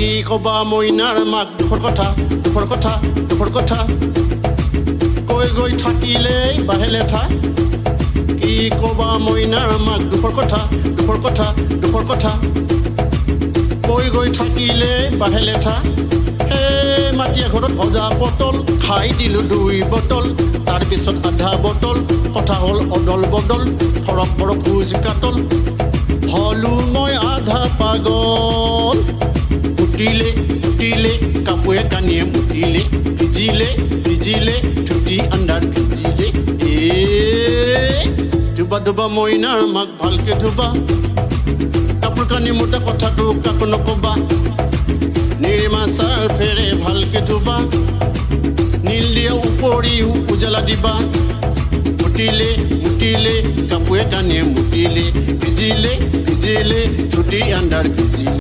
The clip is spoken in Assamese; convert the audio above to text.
কি কবা মইনাৰ মাক দুখৰ কথা কৈ গৈ থাকিলে বাহে লেঠা কি কবা মইনাৰ মাক দুখৰ কথা কৈ গৈ থাকিলে বাহে লেঠা মাটিয়া ঘৰত ভজা পটল খাই দিলোঁ 2 বটল তাৰপিছত আধা বটল কথা হ'ল অদল বদল ফৰক বৰক খোজ কাটল হলো মই আধা পাগল মুটিলে কাপোৰে কানিয়ে মুটিলে ভিজিলে ধুতি আণ্ডাৰ ভিজিলে ধুবা মইনাৰ মাক ভালকে ধুবা কাপোৰ কানি মোটা কথাটো কাকো নকবা নিৰ্মা চাৰ্ফেৰে ভালকে ধুবা নীল দিয়া উপৰিও উজালা দিবা মুটিলে কাপোৰে কানিয়ে মুটিলে ভিজিলে ধুতি আণ্ডাৰ ভিজিলে